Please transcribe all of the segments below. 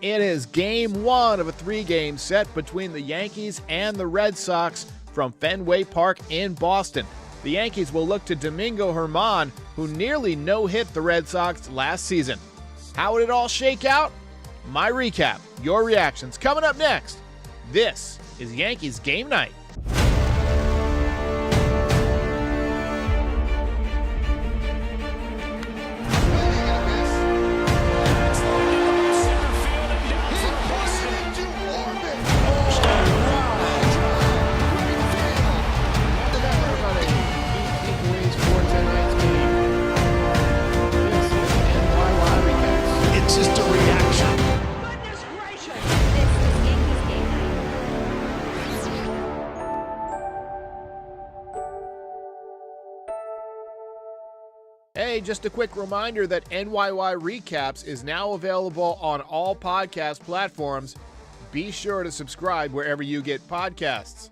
It is game one of a three-game set between the Yankees and the Red Sox from Fenway Park in Boston. The Yankees will look to Domingo Germán, who nearly no-hit the Red Sox last season. How would it all shake out? My recap, your reactions, coming up next. This is Yankees Game Night. Hey, just a quick reminder that NYY Recaps is now available on all podcast platforms. Be sure to subscribe wherever you get podcasts.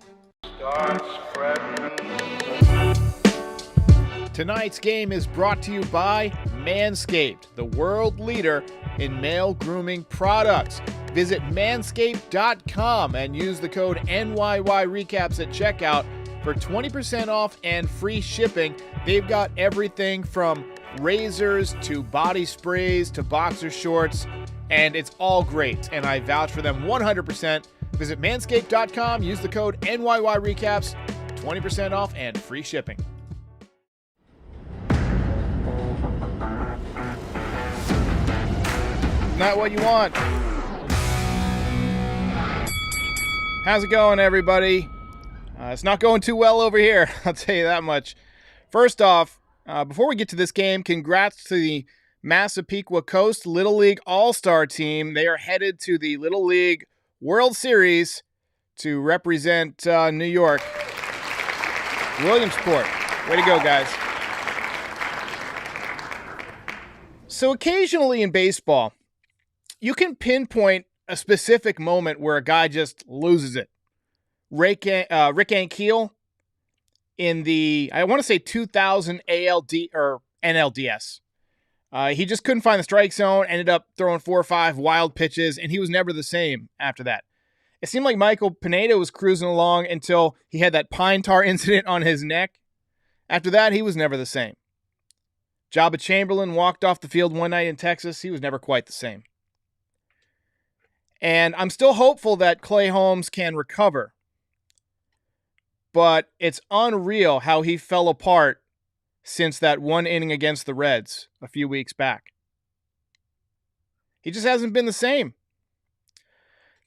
Tonight's game is brought to you by Manscaped, the world leader in male grooming products. Visit manscaped.com and use the code NYY Recaps at checkout for 20% off and free shipping. They've got everything from razors to body sprays to boxer shorts, and it's all great, and I vouch for them 100%. Visit manscaped.com, use the code NYY Recaps, 20% off and free shipping. Not what you want. How's it going, everybody? It's not going too well over here, I'll tell you that much. First off, before we get to this game, congrats to the Massapequa Coast Little League All-Star team. They are headed to the Little League World Series to represent New York. Williamsport. Way to go, guys. So occasionally in baseball, you can pinpoint a specific moment where a guy just loses it. Rick Ankiel in the, I want to say 2000 ALD or NLDS. He just couldn't find the strike zone, ended up throwing 4 or 5 wild pitches, and he was never the same after that. It seemed like Michael Pineda was cruising along until he had that pine tar incident on his neck. After that, he was never the same. Jabba Chamberlain walked off the field one night in Texas. He was never quite the same. And I'm still hopeful that Clay Holmes can recover. But it's unreal how he fell apart since that one inning against the Reds a few weeks back. He just hasn't been the same.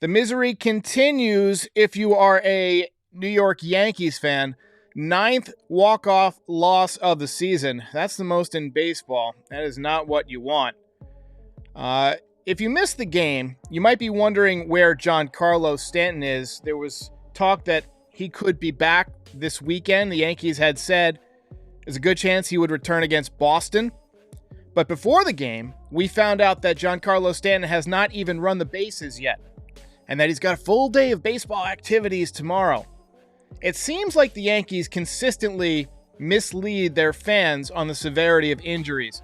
The misery continues if you are a New York Yankees fan. 9th walk-off loss of the season. That's the most in baseball. That is not what you want. If you missed the game, you might be wondering where Giancarlo Stanton is. There was talk that he could be back this weekend. The Yankees had said there's a good chance he would return against Boston. But before the game, we found out that Giancarlo Stanton has not even run the bases yet, and that he's got a full day of baseball activities tomorrow. It seems like the Yankees consistently mislead their fans on the severity of injuries.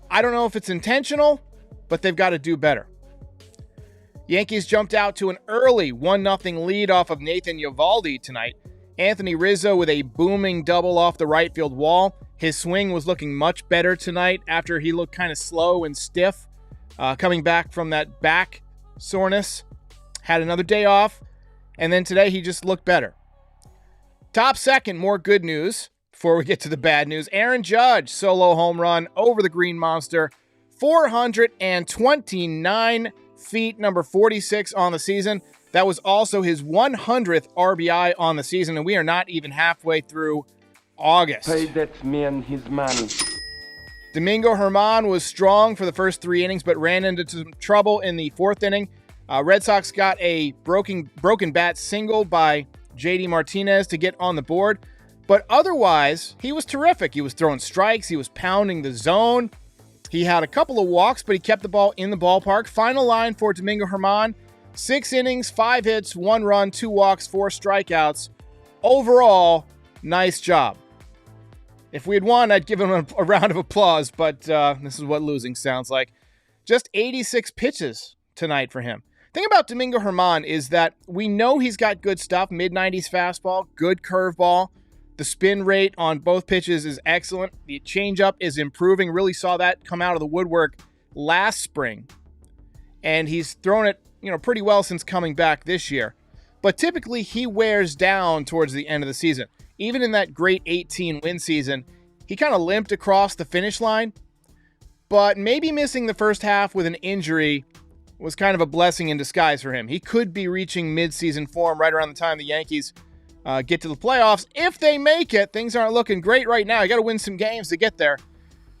I don't know if it's intentional, but they've got to do better. Yankees jumped out to an early 1-0 lead off of Nathan Eovaldi tonight. Anthony Rizzo with a booming double off the right field wall. His swing was looking much better tonight after he looked kind of slow and stiff, coming back from that back soreness. Had another day off, and then today he just looked better. Top second, more good news before we get to the bad news. Aaron Judge, solo home run over the Green Monster. 429 feet, number 46 on the season. That was also his 100th RBI on the season, and we are not even halfway through August. Pay that man his money. Domingo Germán was strong for the first 3 innings, but ran into some trouble in the 4th inning. Red Sox got a broken bat single by JD Martinez to get on the board, but otherwise, he was terrific. He was throwing strikes. He was pounding the zone. He had a couple of walks, but he kept the ball in the ballpark. Final line for Domingo Germán: 6 innings, 5 hits, 1 run, 2 walks, 4 strikeouts. Overall, nice job. If we had won, I'd give him a round of applause, but this is what losing sounds like. Just 86 pitches tonight for him. The thing about Domingo Germán is that we know he's got good stuff, mid-90s fastball, good curveball. The spin rate on both pitches is excellent. The changeup is improving. Really saw that come out of the woodwork last spring. And he's thrown it, pretty well since coming back this year. But typically he wears down towards the end of the season. Even in that great 18-win season, he kind of limped across the finish line. But maybe missing the first half with an injury was kind of a blessing in disguise for him. He could be reaching mid-season form right around the time the Yankees get to the playoffs. If they make it, things aren't looking great right now. You got to win some games to get there.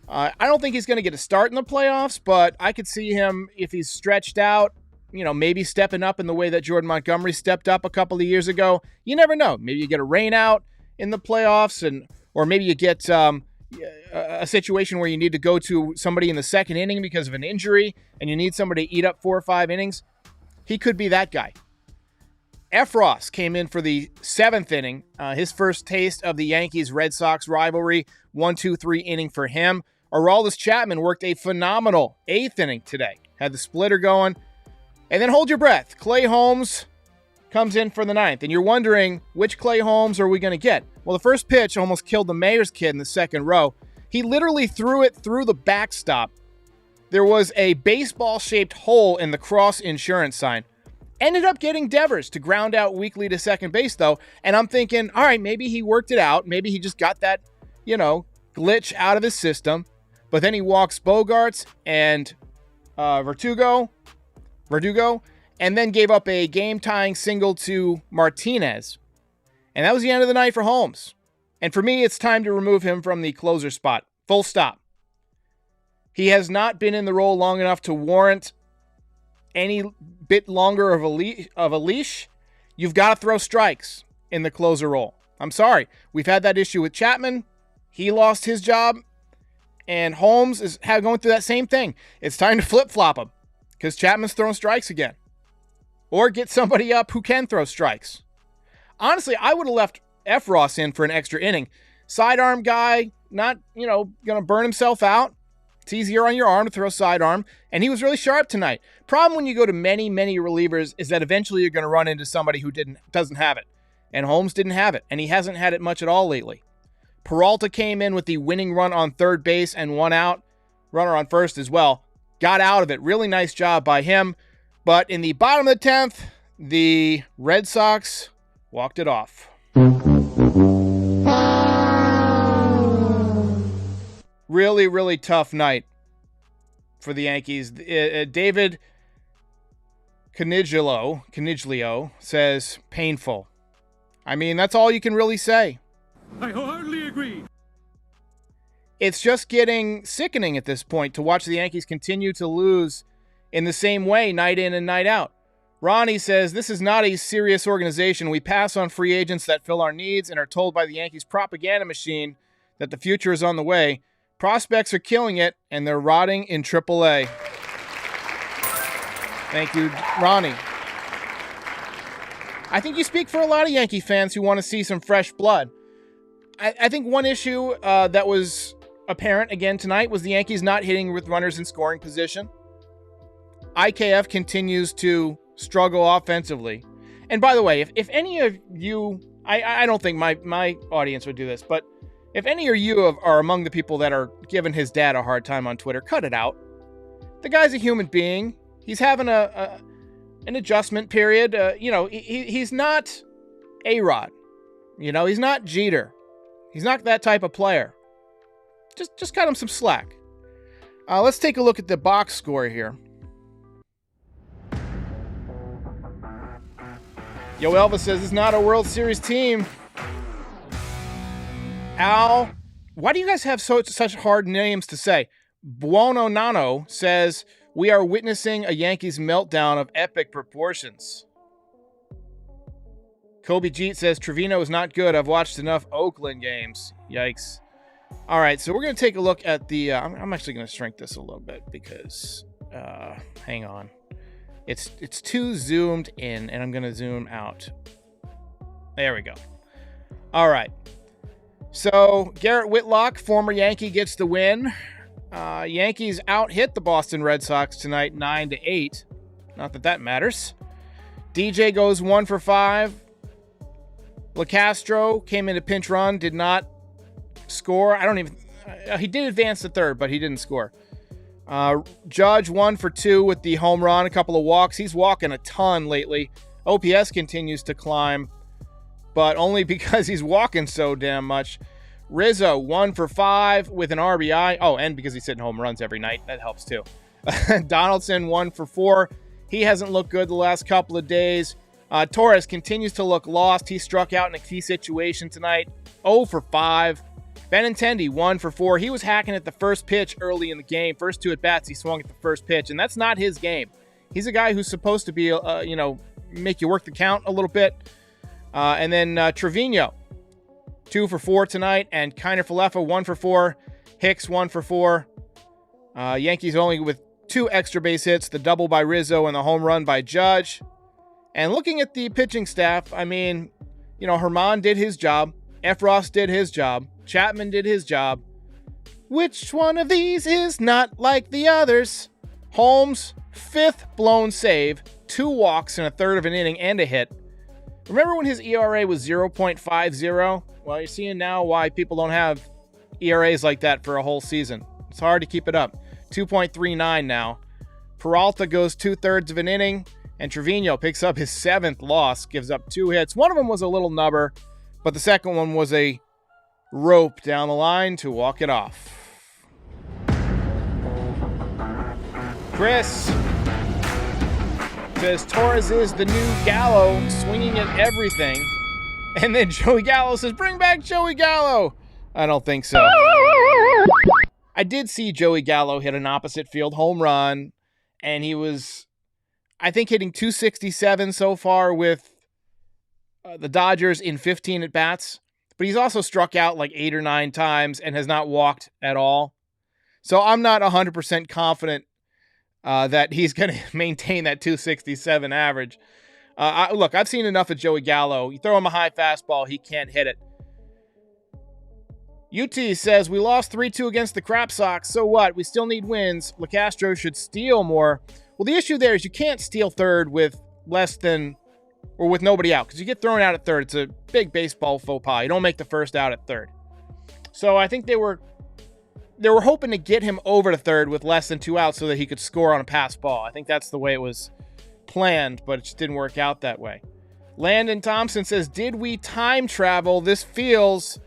I don't think he's going to get a start in the playoffs, but I could see him, if he's stretched out, maybe stepping up in the way that Jordan Montgomery stepped up a couple of years ago. You never know. Maybe you get a rain out in the playoffs, or maybe you get a situation where you need to go to somebody in the second inning because of an injury, and you need somebody to eat up 4 or 5 innings. He could be that guy. Efros came in for the 7th inning, his first taste of the Yankees-Red Sox rivalry, 1-2-3 inning for him. Aroldis Chapman worked a phenomenal 8th inning today, had the splitter going. And then hold your breath. Clay Holmes comes in for the 9th, and you're wondering, which Clay Holmes are we going to get? Well, the first pitch almost killed the Mayor's kid in the second row. He literally threw it through the backstop. There was a baseball-shaped hole in the Cross insurance sign. Ended up getting Devers to ground out weakly to second base, though. And I'm thinking, all right, maybe he worked it out. Maybe he just got that, glitch out of his system. But then he walks Bogarts and Verdugo, and then gave up a game-tying single to Martinez. And that was the end of the night for Holmes. And for me, it's time to remove him from the closer spot. Full stop. He has not been in the role long enough to warrant any bit longer of a leash. You've got to throw strikes in the closer role. I'm sorry. We've had that issue with Chapman. He lost his job. And Holmes is going through that same thing. It's time to flip-flop him because Chapman's throwing strikes again. Or get somebody up who can throw strikes. Honestly, I would have left Efros in for an extra inning. Sidearm guy, not, going to burn himself out. It's easier on your arm to throw sidearm. And he was really sharp tonight. Problem when you go to many, many relievers is that eventually you're going to run into somebody who doesn't have it. And Holmes didn't have it. And he hasn't had it much at all lately. Peralta came in with the winning run on third base and 1 out. Runner on first as well. Got out of it. Really nice job by him. But in the bottom of the 10th, the Red Sox walked it off. Really, really tough night for the Yankees. David Caniglio says painful. I mean, that's all you can really say. I wholeheartedly agree. It's just getting sickening at this point to watch the Yankees continue to lose in the same way night in and night out. Ronnie says, this is not a serious organization. We pass on free agents that fill our needs and are told by the Yankees propaganda machine that the future is on the way. Prospects are killing it, and they're rotting in AAA. Thank you, Ronnie. I think you speak for a lot of Yankee fans who want to see some fresh blood. I think one issue that was apparent again tonight was the Yankees not hitting with runners in scoring position. IKF continues to struggle offensively. And by the way, if any of you, I don't think my audience would do this, but if any of you are among the people that are giving his dad a hard time on Twitter, cut it out. The guy's a human being. He's having an adjustment period. He's not A-Rod. He's not Jeter. He's not that type of player. Just cut him some slack. Let's take a look at the box score here. Yo, Elvis says it's not a World Series team. Al, why do you guys have such hard names to say? Buono Nano says, we are witnessing a Yankees meltdown of epic proportions. Kobe Jeet says, Trevino is not good. I've watched enough Oakland games. Yikes. All right, so we're going to take a look at the... I'm actually going to shrink this a little bit because... hang on. It's too zoomed in, and I'm going to zoom out. There we go. All right. So Garrett Whitlock, former Yankee, gets the win. Yankees out-hit the Boston Red Sox tonight 9-8. Not that that matters. DJ goes 1 for 5. LeCastro came in a pinch run, did not score. He did advance to third, but he didn't score. Judge 1 for 2 with the home run, a couple of walks. He's walking a ton lately. OPS continues to climb, but only because he's walking so damn much. Rizzo 1 for 5 with an RBI. Oh, and because he's hitting home runs every night. That helps too. Donaldson 1 for 4. He hasn't looked good the last couple of days. Torres continues to look lost. He struck out in a key situation tonight. 0 for 5. Benintendi 1 for 4. He was hacking at the first pitch early in the game. First 2 at-bats, he swung at the first pitch, and that's not his game. He's a guy who's supposed to be, make you work the count a little bit. And then Trevino, 2 for 4 tonight, and Kiner Falefa 1 for 4. Hicks 1 for 4. Yankees only with 2 extra base hits, the double by Rizzo and the home run by Judge. And looking at the pitching staff, Herman did his job. Efros did his job. Chapman did his job. Which one of these is not like the others? Holmes, 5th blown save, 2 walks in a third of an inning and a hit. Remember when his ERA was 0.50? Well, you're seeing now why people don't have ERAs like that for a whole season. It's hard to keep it up. 2.39 now. Peralta goes 2/3 of an inning, and Trevino picks up his 7th loss, gives up 2 hits. One of them was a little nubber, but the second one was a rope down the line to walk it off. Chris says Torres is the new Gallo, swinging at everything. And then Joey Gallo says, bring back Joey Gallo. I don't think so. I did see Joey Gallo hit an opposite field home run, and he was, I think, hitting .267 so far with the Dodgers in 15 at-bats. But he's also struck out like 8 or 9 times and has not walked at all. So I'm not 100% confident that he's going to maintain that .267 average. Look, I've seen enough of Joey Gallo. You throw him a high fastball, he can't hit it. UT says, we lost 3-2 against the Crap Sox. So what? We still need wins. LeCastro should steal more. Well, the issue there is you can't steal third with less than, or with nobody out, because you get thrown out at third. It's a big baseball faux pas. You don't make the first out at third. So I think they were hoping to get him over to third with less than 2 outs so that he could score on a pass ball. I think that's the way it was planned, but it just didn't work out that way. Landon Thompson says, did we time travel? This feels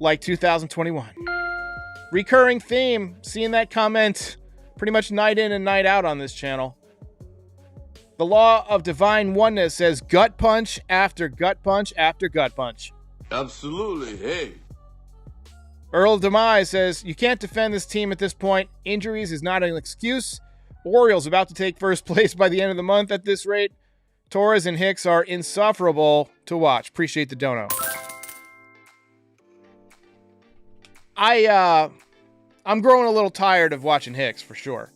like 2021. Recurring theme, seeing that comment pretty much night in and night out on this channel. The law of divine oneness says gut punch after gut punch after gut punch. Absolutely, hey. Earl Demise says, you can't defend this team at this point. Injuries is not an excuse. Orioles about to take first place by the end of the month at this rate. Torres and Hicks are insufferable to watch. Appreciate the dono. I'm growing a little tired of watching Hicks, for sure.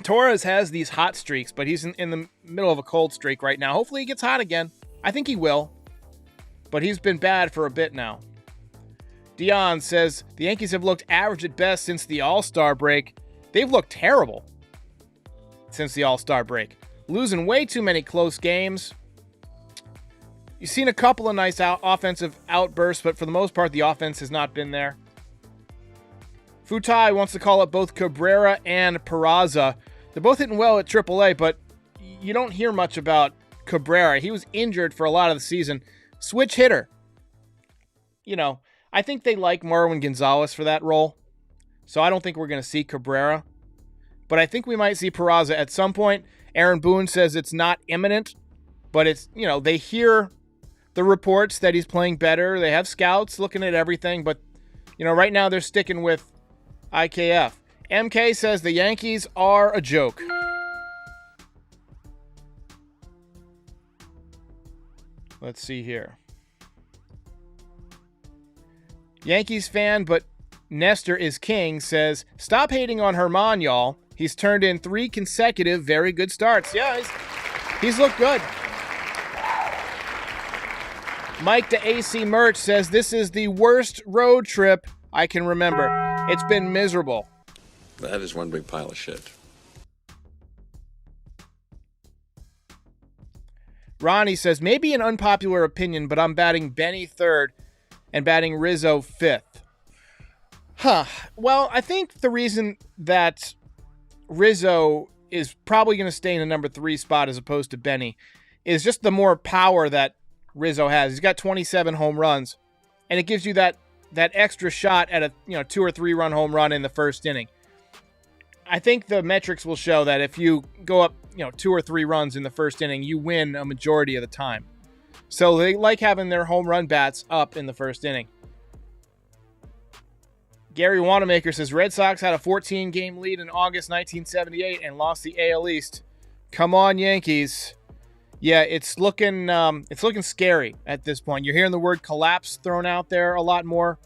Torres has these hot streaks, but he's in the middle of a cold streak right now. Hopefully he gets hot again. I think he will. But he's been bad for a bit now. Dion says, the Yankees have looked average at best since the All-Star break. They've looked terrible since the All-Star break. Losing way too many close games. You've seen a couple of nice offensive outbursts, but for the most part, the offense has not been there. Futai wants to call up both Cabrera and Peraza. They're both hitting well at AAA, but you don't hear much about Cabrera. He was injured for a lot of the season. Switch hitter. I think they like Marwin Gonzalez for that role. So I don't think we're going to see Cabrera. But I think we might see Peraza at some point. Aaron Boone says it's not imminent. But it's, they hear the reports that he's playing better. They have scouts looking at everything. But, right now they're sticking with IKF. MK says the Yankees are a joke. Let's see here. Yankees fan, but Nestor is king, says, stop hating on Herman, y'all. He's turned in 3 consecutive very good starts. Yeah, he's looked good. Mike the AC Merch says, this is the worst road trip I can remember. It's been miserable. That is one big pile of shit. Ronnie says, maybe an unpopular opinion, but I'm batting Benny third and batting Rizzo fifth. Well, I think the reason that Rizzo is probably going to stay in the number 3 spot as opposed to Benny is just the more power that Rizzo has. He's got 27 home runs, and it gives you that extra shot at a 2 or 3 run home run in the first inning. I think the metrics will show that if you go up 2 or 3 runs in the first inning, you win a majority of the time. So they like having their home run bats up in the first inning. Gary Wanamaker says, Red Sox had a 14-game lead in August 1978 and lost the AL East. Come on, Yankees. Yeah, it's looking scary at this point. You're hearing the word collapse thrown out there a lot more.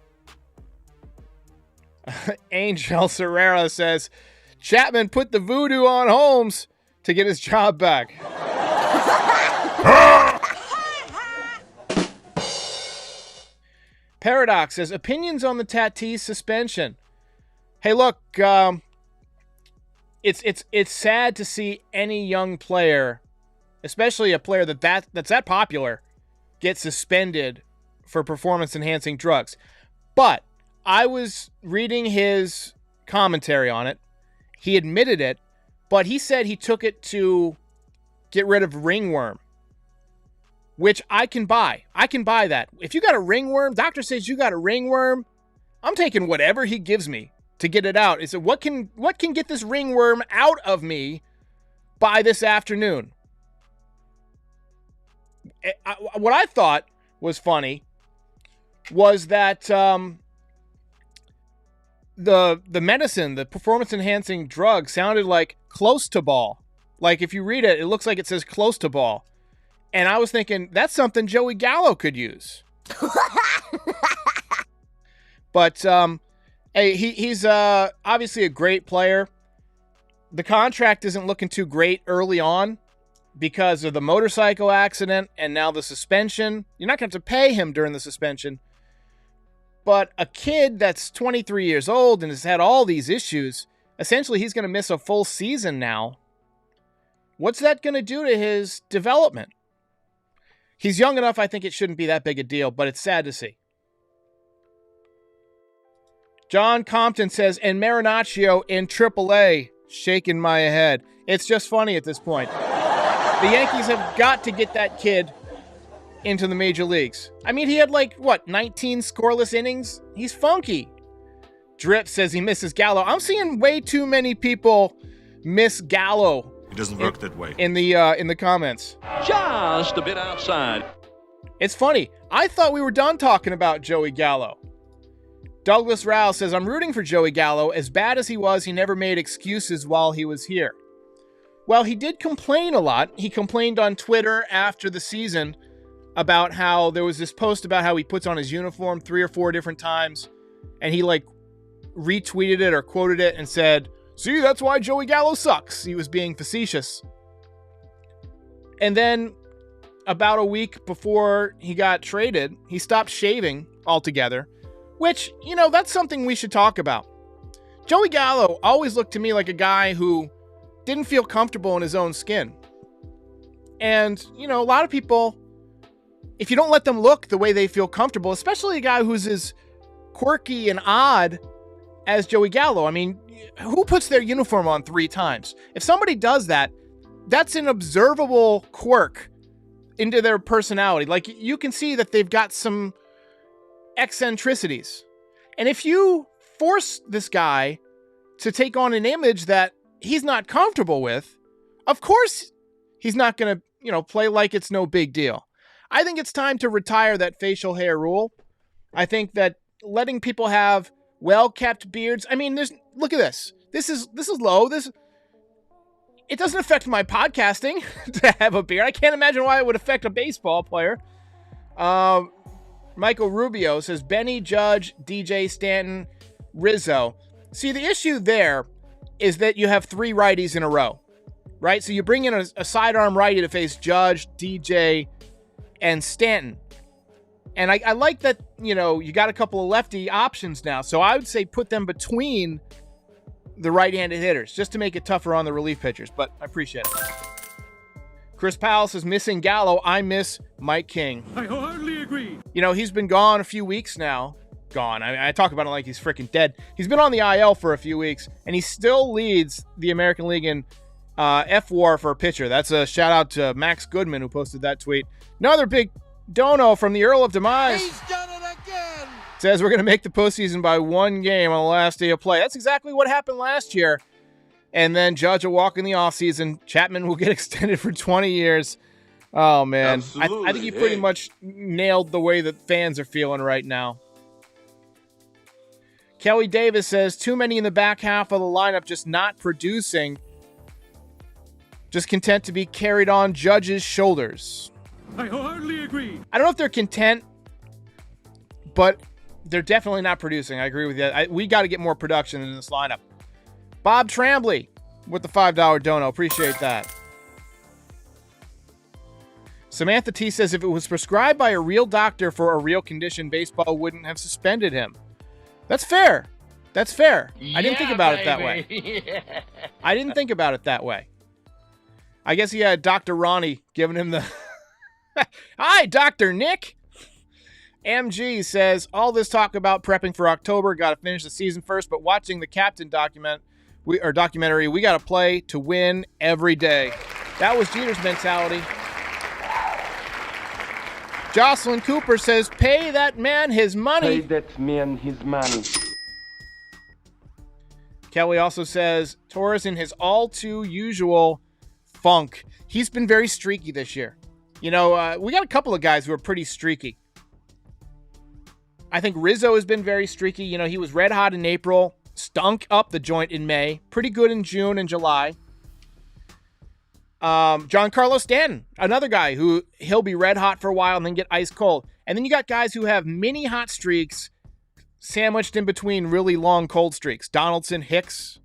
Angel Serrera says, Chapman put the voodoo on Holmes to get his job back. Paradox says, opinions on the Tatis suspension. Hey, look, it's sad to see any young player, especially a player that's that popular, get suspended for performance-enhancing drugs. But I was reading his commentary on it. He admitted it, but he said he took it to get rid of ringworm, which I can buy. I can buy that. If you got a ringworm, doctor says you got a ringworm, I'm taking whatever he gives me to get it out. He said, what can get this ringworm out of me by this afternoon? What I thought was funny was that the medicine, the performance-enhancing drug, sounded like close to ball. Like if you read it, it looks like it says close to ball. And I was thinking, that's something Joey Gallo could use. But hey, he's obviously a great player. The contract isn't looking too great early on because of the motorcycle accident and now the suspension. You're not going to have to pay him during the suspension. But a kid that's 23 years old and has had all these issues, essentially he's going to miss a full season now. What's that going to do to his development? He's young enough, I think it shouldn't be that big a deal, but it's sad to see. John Compton says, and Marinaccio in AAA, shaking my head. It's just funny at this point. The Yankees have got to get that kid into the major leagues. I mean, he had 19 scoreless innings? He's funky. Drip says he misses Gallo. I'm seeing way too many people miss Gallo. It doesn't work that way. In the comments. Just a bit outside. It's funny. I thought we were done talking about Joey Gallo. Douglas Rao says, I'm rooting for Joey Gallo. As bad as he was, he never made excuses while he was here. Well, he did complain a lot. He complained on Twitter after the season about how there was this post about how he puts on his uniform 3 or 4 different times. And he retweeted it or quoted it and said, see, that's why Joey Gallo sucks. He was being facetious. And then about a week before he got traded, he stopped shaving altogether, which, that's something we should talk about. Joey Gallo always looked to me like a guy who didn't feel comfortable in his own skin. And, a lot of people, if you don't let them look the way they feel comfortable, especially a guy who's as quirky and odd as Joey Gallo, I mean, who puts their uniform on 3 times? If somebody does that, that's an observable quirk into their personality. You can see that they've got some eccentricities. And if you force this guy to take on an image that he's not comfortable with, of course he's not going to, play like it's no big deal. I think it's time to retire that facial hair rule. I think that letting people have well-kept beards. I mean, look at this. This is low. It doesn't affect my podcasting to have a beard. I can't imagine why it would affect a baseball player. Michael Rubio says Benny, Judge, DJ Stanton, Rizzo. See, the issue there is that you have 3 righties in a row, right? So you bring in a sidearm righty to face Judge, DJ, and Stanton. And I like that, you got a couple of lefty options now. So I would say put them between the right-handed hitters just to make it tougher on the relief pitchers. But I appreciate it. Chris Powell says, missing Gallo, I miss Mike King. I wholeheartedly agree. He's been gone a few weeks now. Gone. I talk about it like he's freaking dead. He's been on the IL for a few weeks, and he still leads the American League in F-WAR for a pitcher. That's a shout-out to Max Goodman, who posted that tweet. Another big dono from the Earl of Demise. He's done it again. Says we're going to make the postseason by one game on the last day of play. That's exactly what happened last year. And then Judge will walk in the offseason. Chapman will get extended for 20 years. Oh, man. I think he pretty much nailed the way that fans are feeling right now. Kelly Davis says, too many in the back half of the lineup just not producing. Just content to be carried on Judge's shoulders. I wholeheartedly agree. I don't know if they're content, but they're definitely not producing. I agree with you. We got to get more production in this lineup. Bob Trambly with the $5 dono. Appreciate that. Samantha T says, if it was prescribed by a real doctor for a real condition, baseball wouldn't have suspended him. That's fair. That's fair. I didn't think about it that way. I didn't think about it that way. I guess he had Dr. Ronnie giving him the... Hi, Dr. Nick. MG says, all this talk about prepping for October, got to finish the season first, but watching the captain documentary, we got to play to win every day. That was Jeter's mentality. Jocelyn Cooper says, pay that man his money. Pay that man his money. Kelly also says, Torres in his all too usual funk. He's been very streaky this year. We got a couple of guys who are pretty streaky. I think Rizzo has been very streaky. He was red hot in April, stunk up the joint in May, pretty good in June and July. Giancarlo Stanton, another guy who he'll be red hot for a while and then get ice cold. And then you got guys who have mini hot streaks sandwiched in between really long cold streaks. Donaldson, Hicks.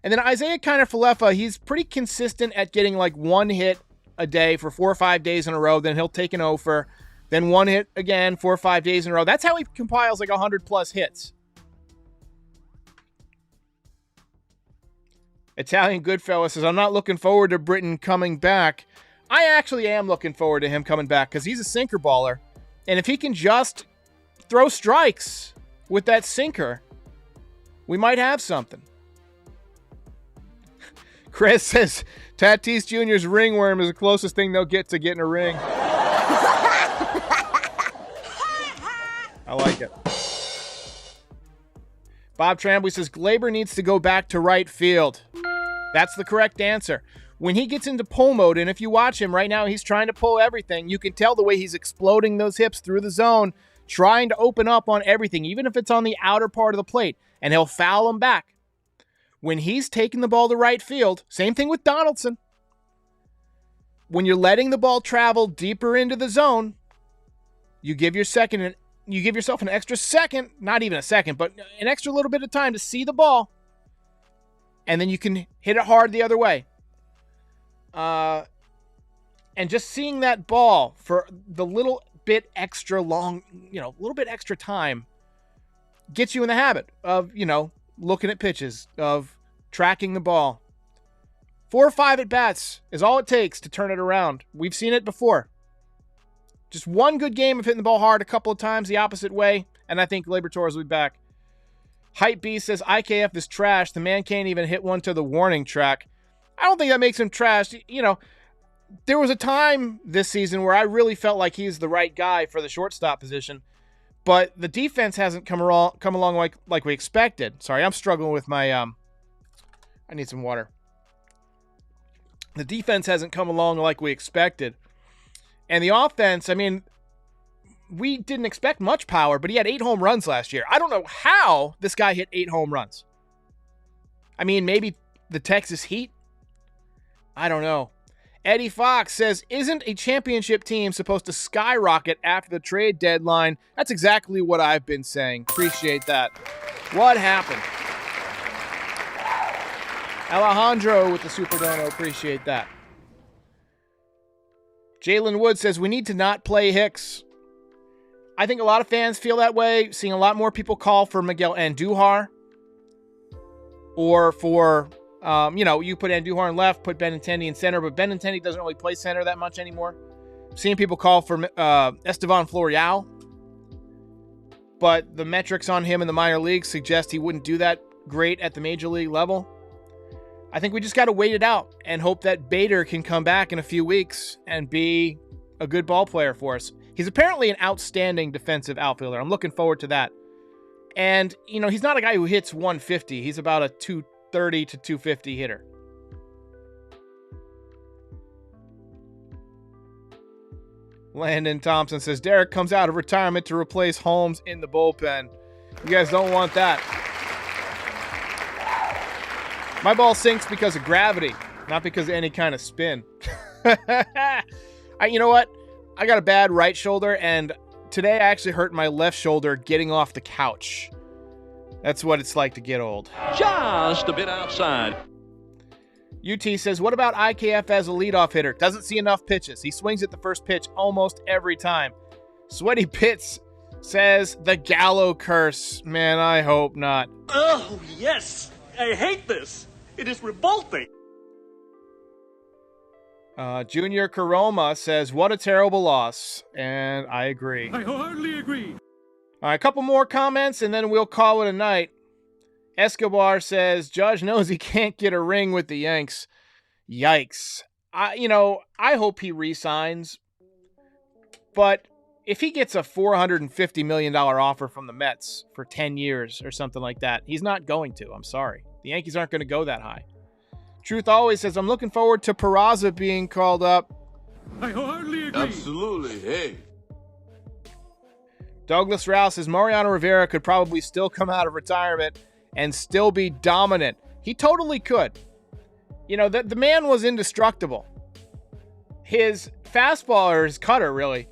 And then Isaiah Kiner-Falefa, he's pretty consistent at getting like one hit a day for 4 or 5 days in a row. Then he'll take an offer. Then one hit again 4 or 5 days in a row. That's how he compiles like 100 plus hits. Italian Goodfellas says, I'm not looking forward to Britton coming back. I actually am looking forward to him coming back because he's a sinker baller. And if he can just throw strikes with that sinker, we might have something. Chris says, Tatis Jr.'s ringworm is the closest thing they'll get to getting a ring. I like it. Bob Trambly says, Glaber needs to go back to right field. That's the correct answer. When he gets into pull mode, and if you watch him right now, he's trying to pull everything. You can tell the way he's exploding those hips through the zone, trying to open up on everything, even if it's on the outer part of the plate, and he'll foul him back. When he's taking the ball to right field, same thing with Donaldson. When you're letting the ball travel deeper into the zone, you give yourself an extra second, not even a second, but an extra little bit of time to see the ball, and then you can hit it hard the other way. And just seeing that ball for the little bit extra long, little bit extra time gets you in the habit of, looking at pitches, of tracking the ball. 4 or 5 at-bats is all it takes to turn it around. We've seen it before. Just one good game of hitting the ball hard a couple of times the opposite way, and I think Gleyber Torres will be back. Hype Beast says, IKF is trash. The man can't even hit one to the warning track. I don't think that makes him trash. There was a time this season where I really felt like he's the right guy for the shortstop position, but the defense hasn't come along like we expected. Sorry, I'm struggling with my... I need some water. The defense hasn't come along like we expected. And the offense, we didn't expect much power, but he had 8 home runs last year. I don't know how this guy hit 8 home runs. Maybe the Texas Heat? I don't know. Eddie Fox says, isn't a championship team supposed to skyrocket after the trade deadline? That's exactly what I've been saying. Appreciate that. What happened? Alejandro with the Super Dono. Appreciate that. Jalen Wood says, we need to not play Hicks. I think a lot of fans feel that way, seeing a lot more people call for Miguel Andujar. Or for, you put Andujar in left, put Benintendi in center, but Benintendi doesn't really play center that much anymore. Seeing people call for Estevan Florial. But the metrics on him in the minor leagues suggest he wouldn't do that great at the major league level. I think we just got to wait it out and hope that Bader can come back in a few weeks and be a good ball player for us. He's apparently an outstanding defensive outfielder. I'm looking forward to that. And, he's not a guy who hits 150. He's about a 230 to 250 hitter. Landon Thompson says, Derek comes out of retirement to replace Holmes in the bullpen. You guys don't want that. My ball sinks because of gravity, not because of any kind of spin. You know what? I got a bad right shoulder, and today I actually hurt my left shoulder getting off the couch. That's what it's like to get old. Just a bit outside. UT says, what about IKF as a leadoff hitter? Doesn't see enough pitches. He swings at the first pitch almost every time. Sweaty Pits says, the Gallo curse. Man, I hope not. Oh, yes. I hate this. It is revolting. Junior Karoma says, what a terrible loss. And I agree. I wholeheartedly agree. All right, a couple more comments, and then we'll call it a night. Escobar says, Judge knows he can't get a ring with the Yanks. Yikes. I hope he re-signs. But if he gets a $450 million offer from the Mets for 10 years or something like that, he's not going to. I'm sorry. The Yankees aren't going to go that high. Truth Always says, I'm looking forward to Peraza being called up. I wholeheartedly agree. Absolutely. Hey. Douglas Rouse says, Mariano Rivera could probably still come out of retirement and still be dominant. He totally could. The man was indestructible. His fastball, or his cutter really,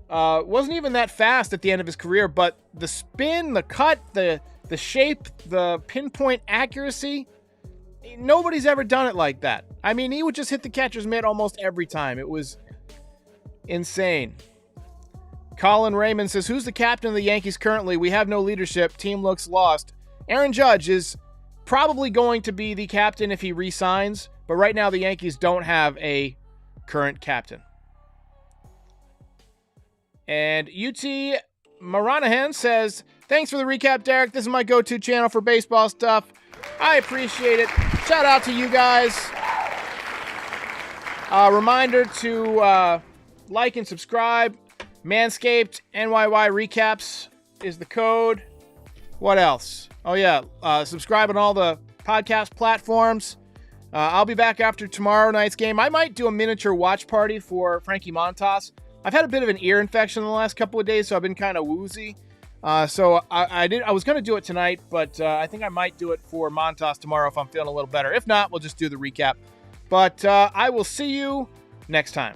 wasn't even that fast at the end of his career, but the spin, the cut, the shape, the pinpoint accuracy, nobody's ever done it like that. I mean, he would just hit the catcher's mitt almost every time. It was insane. Colin Raymond says, who's the captain of the Yankees currently? We have no leadership. Team looks lost. Aaron Judge is probably going to be the captain if he re-signs, but right now the Yankees don't have a current captain. And UT Maranahan says, thanks for the recap, Derek. This is my go-to channel for baseball stuff. I appreciate it. Shout out to you guys. Reminder to like and subscribe. Manscaped NYY Recaps is the code. What else? Oh, yeah. Subscribe on all the podcast platforms. I'll be back after tomorrow night's game. I might do a miniature watch party for Frankie Montas. I've had a bit of an ear infection in the last couple of days, so I've been kind of woozy. So I was going to do it tonight, but I think I might do it for Montas tomorrow if I'm feeling a little better. If not, we'll just do the recap. But I will see you next time.